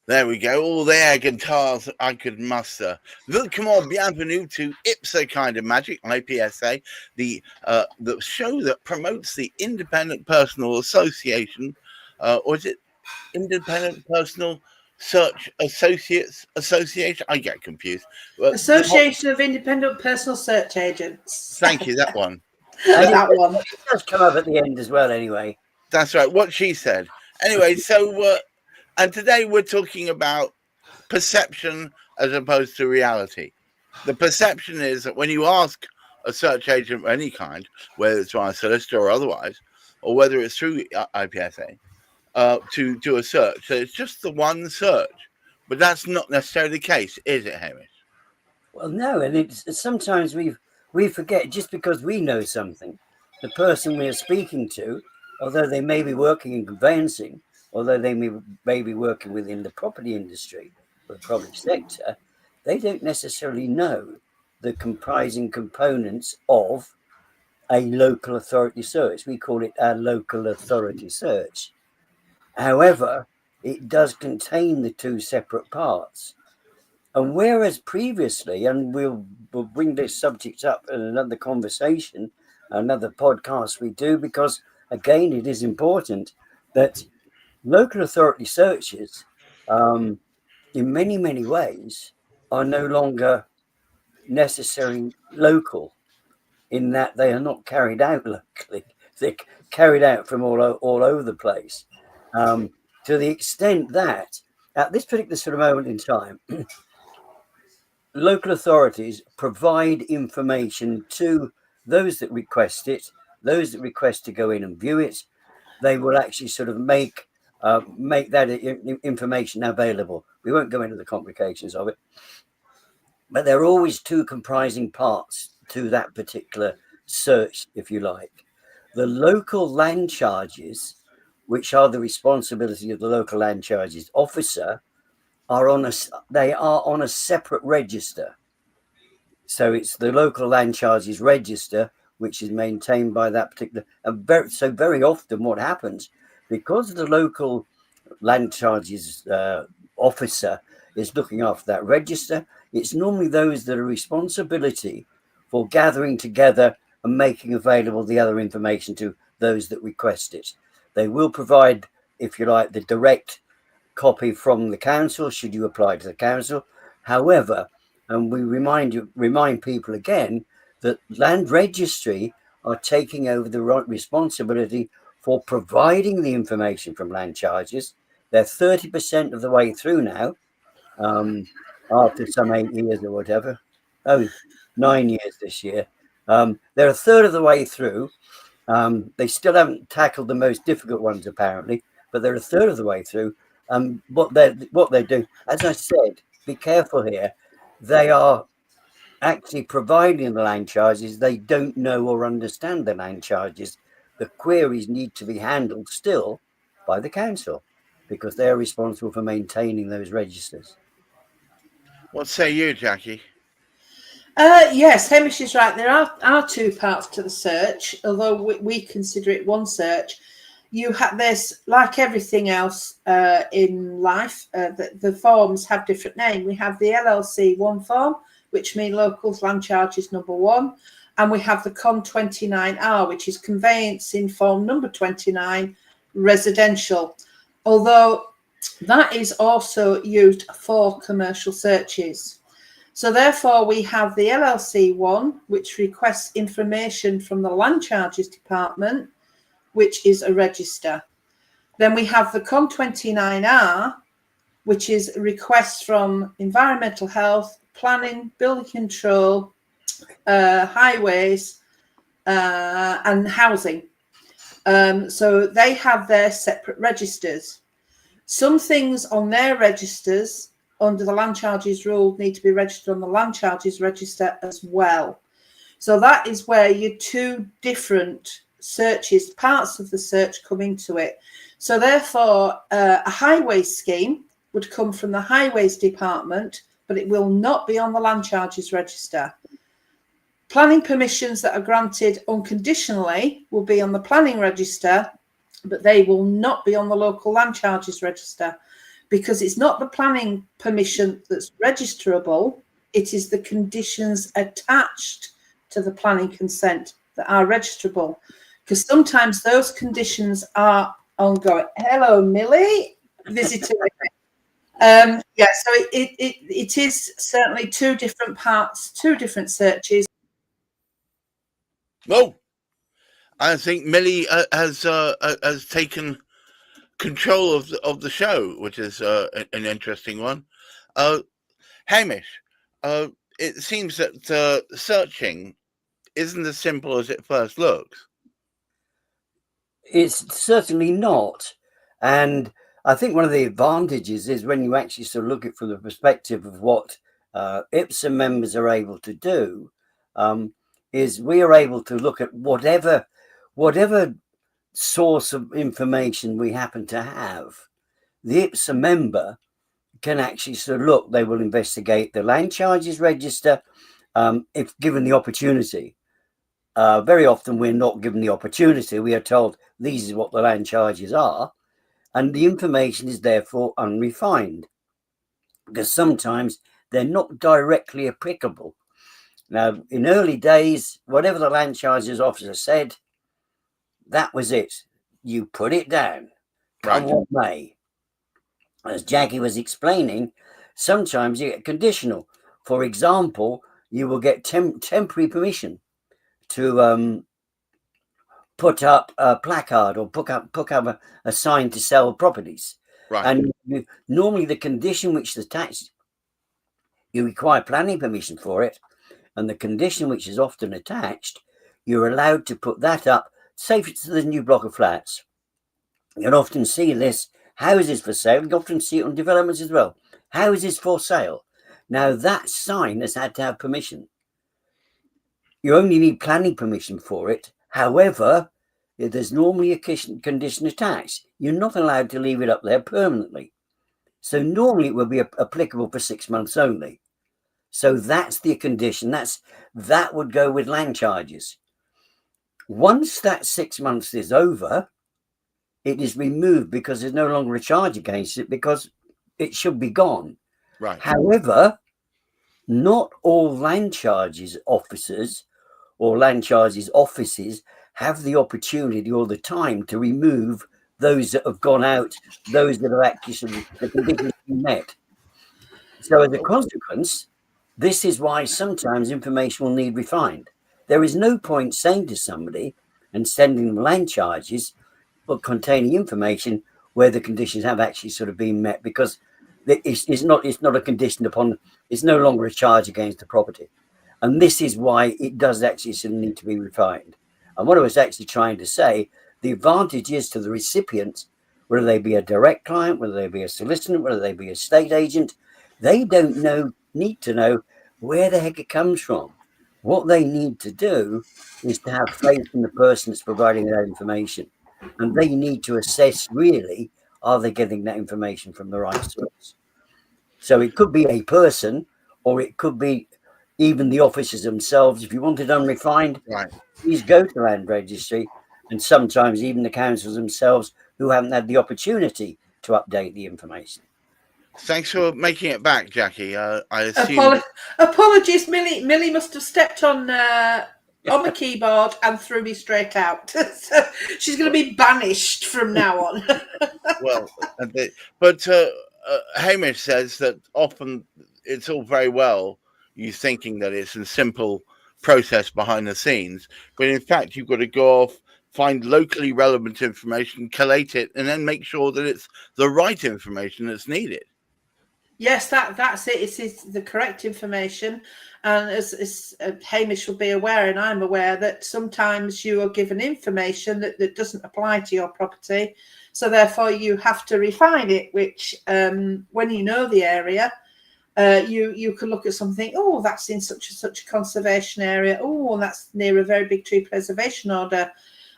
There we go. All the air guitars I could muster. Welcome, bienvenue to IPSA Kind of Magic, IPSA, the show that promotes the Independent Personal Association, or is it Independent Personal Search Associates Association? I get confused. Association of Independent Personal Search Agents. Thank you, that one. That one. It does come up at the end as well, anyway. That's right, what she said. Anyway, so, and today we're talking about perception as opposed to reality. The perception is that when you ask a search agent of any kind, whether it's via solicitor or otherwise, or whether it's through IPSA, to do a search, so it's just the one search. But that's not necessarily the case, is it, Hamish? Well, no, and it's sometimes we forget just because we know something, the person we are speaking to, although they may be working in conveyancing, although they may be working within the property industry or the property sector, they don't necessarily know the comprising components of a local authority search. We call it a local authority search. However, it does contain the two separate parts. And whereas previously, and we'll bring this subject up in another conversation, another podcast we do, because again, it is important that local authority searches, in many, many ways, are no longer necessarily local in that they are not carried out locally. They're carried out from all over the place, to the extent that at this particular sort of moment in time, local authorities provide information to those that request it, those that request to go in and view it. They will actually sort of make that information available. We won't go into the complications of it, but there are always two comprising parts to that particular search, if you like. The local land charges, which are the responsibility of the local land charges officer, are on a separate register. So it's the local land charges register, which is maintained by that particular. So very often what happens, because the local land charges officer is looking after that register, it's normally those that are responsibility for gathering together and making available the other information to those that request it. They will provide, if you like, the direct copy from the council, should you apply to the council. However, and we remind people again that land registry are taking over the responsibility for providing the information from land charges. They're 30% of the way through now, after some 8 years or whatever. 9 years this year. They're a third of the way through. They still haven't tackled the most difficult ones, apparently, but they're a third of the way through. What they're doing, as I said, be careful here. They are actually providing the land charges. They don't know or understand the land charges. The queries need to be handled still by the council because they're responsible for maintaining those registers. What say you, Jackie? Yes, Hamish is right. There are two parts to the search, although we consider it one search. You have this, like everything else in life, the forms have different names. We have the LLC 1 form, which means local land charges number 1, and we have the Con 29R, which is conveyancing form number 29, residential. Although that is also used for commercial searches. So therefore, we have the LLC 1, which requests information from the land charges department, which is a register. Then we have the Con 29R, which is requests from environmental health, planning, building control, highways, and housing. So they have their separate registers. Some things on their registers under the land charges rule need to be registered on the land charges register as well. So that is where your two different searches, parts of the search come into it. So therefore, a highway scheme would come from the highways department, but it will not be on the land charges register. Planning permissions that are granted unconditionally will be on the planning register, but they will not be on the local land charges register. because it's not the planning permission that's registerable, it is the conditions attached to the planning consent that are registerable. Because sometimes those conditions are ongoing. Hello, Millie, visitor. So it is certainly two different parts, two different searches. Oh, I think Millie has taken control of the show, which is an interesting one. Hamish, it seems that searching isn't as simple as it first looks. It's certainly not. And I think one of the advantages is when you actually sort of look at it from the perspective of what IPSA members are able to do, is we are able to look at whatever source of information we happen to have. The IPSA member can actually sort of look, they will investigate the land charges register if given the opportunity. Very often we're not given the opportunity. We are told these are what the land charges are, and the information is therefore unrefined because sometimes they're not directly applicable. Now, in early days, whatever the land charges officer said, that was it. You put it down, come what may. As Jackie was explaining, sometimes you get conditional. For example, you will get temporary permission to put up a placard or put up a sign to sell properties. Right. And normally the condition which is attached, you require planning permission for it. And the condition which is often attached, you're allowed to put that up, say if it's the new block of flats. You'll often see this, houses for sale. You often see it on developments as well. Houses for sale. Now that sign has had to have permission. You only need planning permission for it. However, there's normally a condition attached. You're not allowed to leave it up there permanently. So normally it will be applicable for 6 months only. So that's the condition. That would go with land charges. Once that 6 months is over, it is removed because there's no longer a charge against it because it should be gone. Right. However, not all land charges officers or land charges offices have the opportunity or the time to remove those that have gone out, those that are actually the conditions met. So as a consequence, this is why sometimes information will need refined. There is no point saying to somebody and sending them land charges but containing information where the conditions have actually sort of been met, because it's not a condition upon, it's no longer a charge against the property. And this is why it does actually sort of need to be refined. And what I was actually trying to say, the advantage is to the recipient, whether they be a direct client, whether they be a solicitor, whether they be a estate agent, they don't need to know where the heck it comes from. What they need to do is to have faith in the person that's providing that information. And they need to assess really, are they getting that information from the right source? So it could be a person, or it could be even the officers themselves. If you want it unrefined, Right. please go to land registry, and sometimes even the councils themselves who haven't had the opportunity to update the information. Thanks for making it back, Jackie. I assume. Apologies, Millie must have stepped on the keyboard and threw me straight out. So she's going to be banished from now on. Well, but Hamish says that often it's all very well you thinking that it's a simple process behind the scenes, but in fact you've got to go off, find locally relevant information, collate it, and then make sure that it's the right information that's needed. Yes, that's it. It's the correct information. And as Hamish will be aware, and I'm aware, that sometimes you are given information that doesn't apply to your property. So therefore you have to refine it, which when you know the area, you can look at something, oh, that's in such and such a conservation area. Oh, that's near a very big tree preservation order.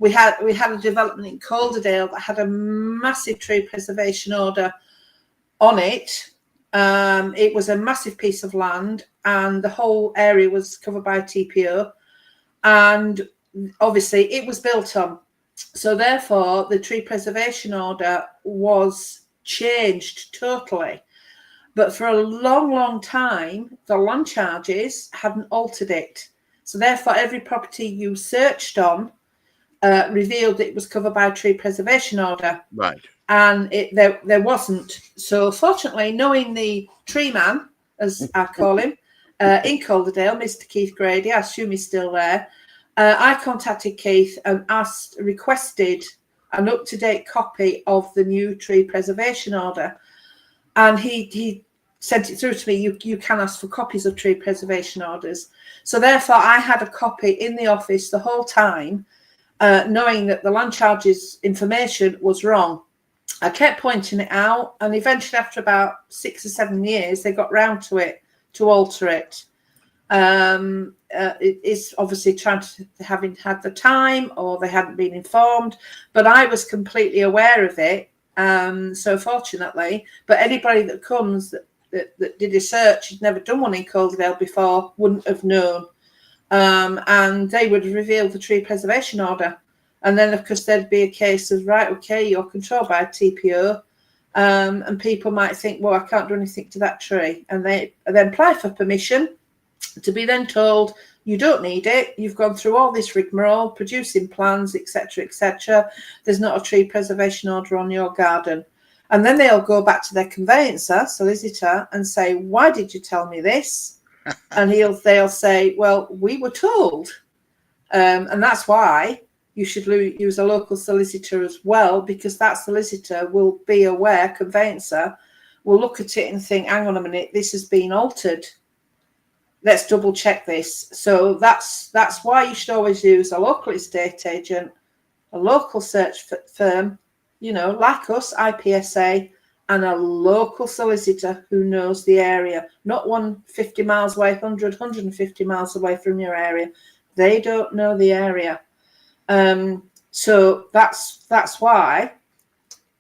We had a development in Calderdale that had a massive tree preservation order on it. It was a massive piece of land, and the whole area was covered by a TPO, and obviously it was built on. So therefore, the tree preservation order was changed totally. But for a long, long time, the land charges hadn't altered it. So therefore, every property you searched on revealed it was covered by a tree preservation order. Right. And there wasn't. So fortunately, knowing the tree man, as I call him, in Calderdale, Mr. Keith Grady, I assume he's still there, I contacted Keith and requested an up-to-date copy of the new tree preservation order. And he sent it through to me. You can ask for copies of tree preservation orders. So therefore, I had a copy in the office the whole time, knowing that the land charges information was wrong. I kept pointing it out, and eventually, after about 6 or 7 years, they got round to it to alter it. It's obviously having had the time, or they hadn't been informed. But I was completely aware of it. So fortunately, but anybody that comes that did a search, had never done one in Calderdale before, wouldn't have known. And they would reveal the tree preservation order. And then, of course, there'd be a case of, right, okay, you're controlled by a TPO. And people might think, well, I can't do anything to that tree. And they then apply for permission to be then told, you don't need it. You've gone through all this rigmarole, producing plans, etc., etc. There's not a tree preservation order on your garden. And then they'll go back to their conveyancer, solicitor, and say, why did you tell me this? And they'll say, well, we were told. And that's why you should use a local solicitor as well, because that solicitor will be aware, conveyancer, will look at it and think, hang on a minute, this has been altered. Let's double check this. So that's why you should always use a local estate agent, a local search firm, like us, IPSA, and a local solicitor who knows the area, not 150 miles away, 150 miles away from your area. They don't know the area. So that's why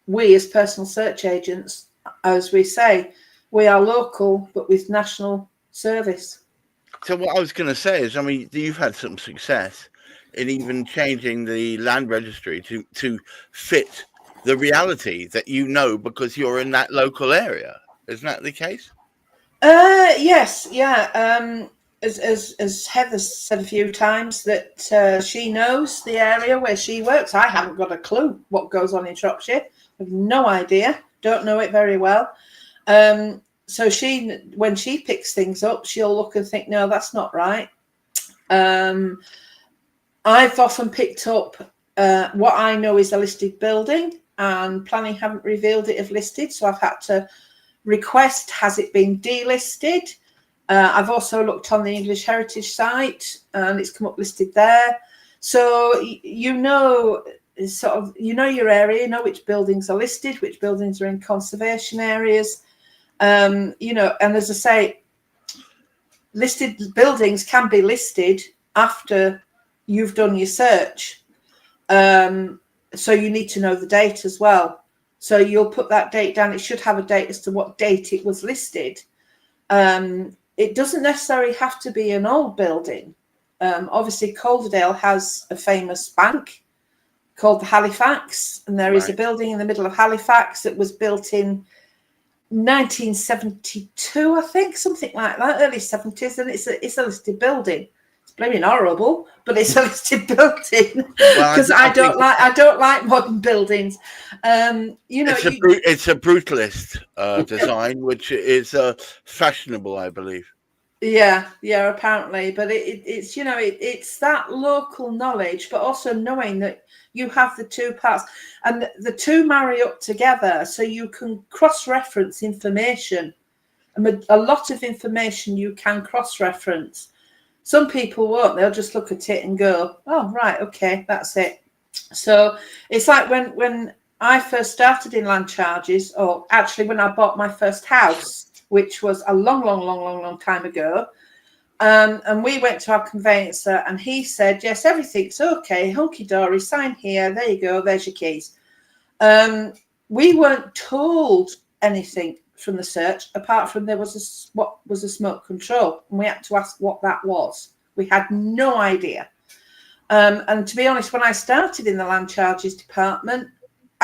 we as personal search agents, as we say, we are local, but with national service. So what I was going to say is, I mean, you've had some success in even changing the land registry to fit the reality that because you're in that local area. Isn't that the case? Yes, yeah. As Heather's said a few times, that she knows the area where she works. I haven't got a clue what goes on in Shropshire. I have no idea. Don't know it very well. So when she picks things up, she'll look and think, no, that's not right. I've often picked up what I know is a listed building, and planning haven't revealed it as listed. So I've had to request, has it been delisted? I've also looked on the English Heritage site, and it's come up listed there. So you know your area, you know which buildings are listed, which buildings are in conservation areas. And as I say, listed buildings can be listed after you've done your search. So you need to know the date as well. So you'll put that date down. It should have a date as to what date it was listed. It doesn't necessarily have to be an old building. Obviously, Calderdale has a famous bank called the Halifax, and there is a building in the middle of Halifax that was built in 1972, I think, something like that, early 70s, and it's a listed building. It's blooming horrible, but it's a listed building because I don't like modern buildings. It's a brutalist design, which is fashionable, I believe. Yeah, apparently, but it's that local knowledge, but also knowing that you have the two parts, and the two marry up together, so you can cross-reference information. A lot of information you can cross-reference. Some people won't; they'll just look at it and go, "Oh, right, okay, that's it." So it's like when I first started in land charges, or actually when I bought my first house, which was a long time ago. And we went to our conveyancer, and he said, yes, everything's okay, hunky-dory, sign here, there you go, there's your keys. We weren't told anything from the search, apart from there was what was a smoke control, and we had to ask what that was. We had no idea. And to be honest, when I started in the land charges department,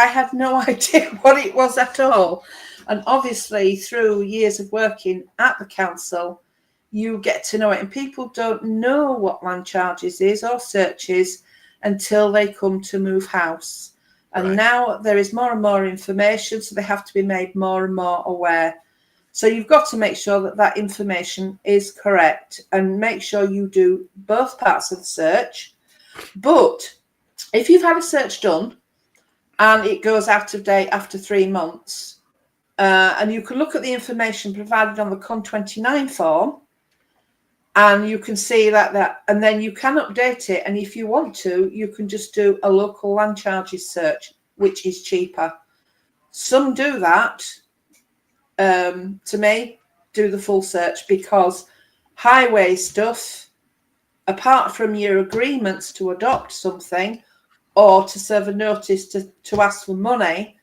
I had no idea what it was at all. And obviously, through years of working at the council, you get to know it. And people don't know what land charges is or searches until they come to move house. And Right. now there is more and more information, so they have to be made more and more aware. So you've got to make sure that that information is correct and make sure you do both parts of the search. But if you've had a search done and it goes out of date after 3 months, and you can look at the information provided on the Con29 form, and you can see that, and then you can update it. And if you want to, you can just do a local land charges search, which is cheaper. Some do that. To me, do the full search, because highway stuff, apart from your agreements to adopt something or to serve a notice to ask for money,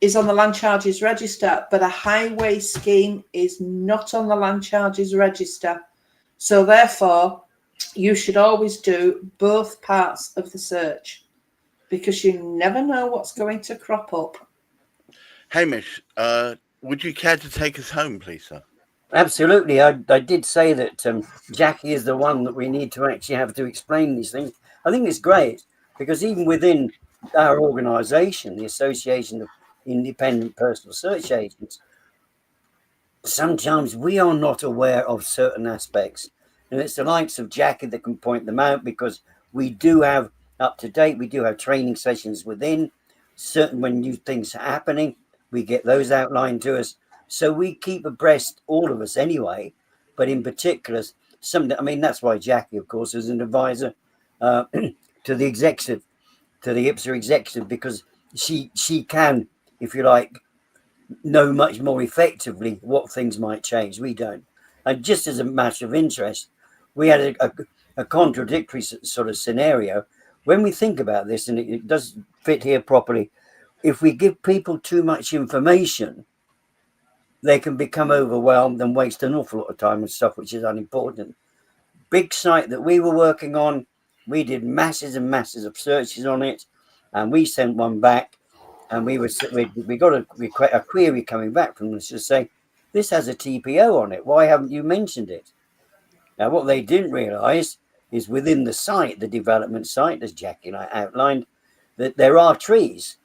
is on the land charges register, but a highway scheme is not on the land charges register. So therefore, you should always do both parts of the search, because you never know what's going to crop up. Hamish, would you care to take us home, please, sir? Absolutely. I did say that Jackie is the one that we need to actually have to explain these things. I think it's great, because even within our organisation, the Association of Independent Personal Search Agents, sometimes we are not aware of certain aspects. And it's the likes of Jackie that can point them out, because we do have up to date, we do have training sessions within. Certain when new things are happening, we get those outlined to us. So we keep abreast, all of us anyway, but in particular, that's why Jackie, of course, is an advisor to the executive, to the IPSA executive, because she can, if you like, know much more effectively what things might change. We don't. And just as a matter of interest, we had a contradictory sort of scenario. When we think about this, and it does fit here properly, if we give people too much information, they can become overwhelmed and waste an awful lot of time and stuff which is unimportant. Big site that we were working on, we did masses and masses of searches on it, and we sent one back, and we got a query coming back from us to say, this has a TPO on it. Why haven't you mentioned it? Now, what they didn't realise is within the site, the development site, as Jackie and I outlined, that there are trees,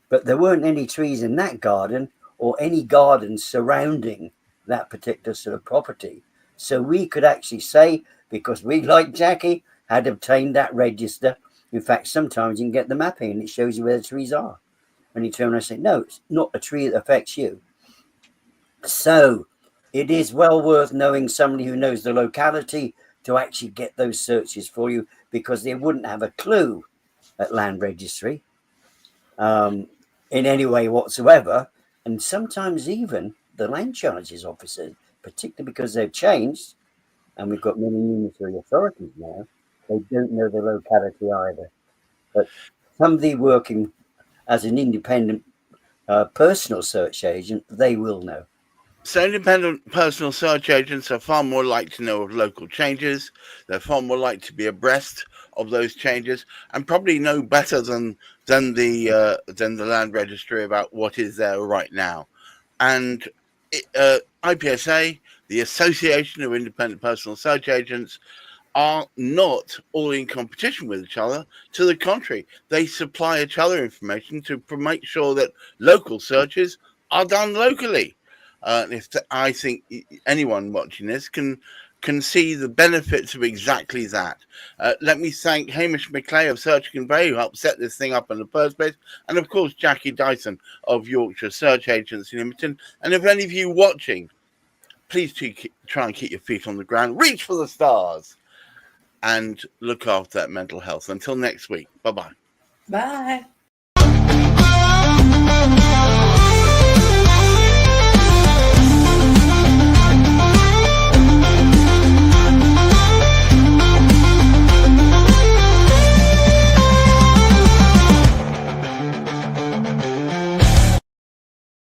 but there weren't any trees in that garden or any gardens surrounding that particular sort of property. So we could actually say, because we, like Jackie, had obtained that register. In fact, sometimes you can get the mapping and it shows you where the trees are. And you turn around and say, no, it's not a tree that affects you. So it is well worth knowing somebody who knows the locality to actually get those searches for you, because they wouldn't have a clue at Land Registry in any way whatsoever. And sometimes even the land charges officers, particularly because they've changed, and we've got many unitary authorities now, they don't know the locality either. But somebody working as an independent personal search agent, they will know. So independent personal search agents are far more likely to know of local changes. They're far more likely to be abreast of those changes, and probably know better than the land registry about what is there right now. And IPSA, the Association of Independent Personal Search Agents, are not all in competition with each other. To the contrary, they supply each other information to make sure that local searches are done locally. I think anyone watching this can see the benefits of exactly that. Let me thank Hamish McClay of Search Convey, who helped set this thing up in the first place, and of course Jackie Dyson of Yorkshire Search Agency Limited. And if any of you watching, please try and keep your feet on the ground, reach for the stars, and look after that mental health. Until next week, bye-bye. Bye.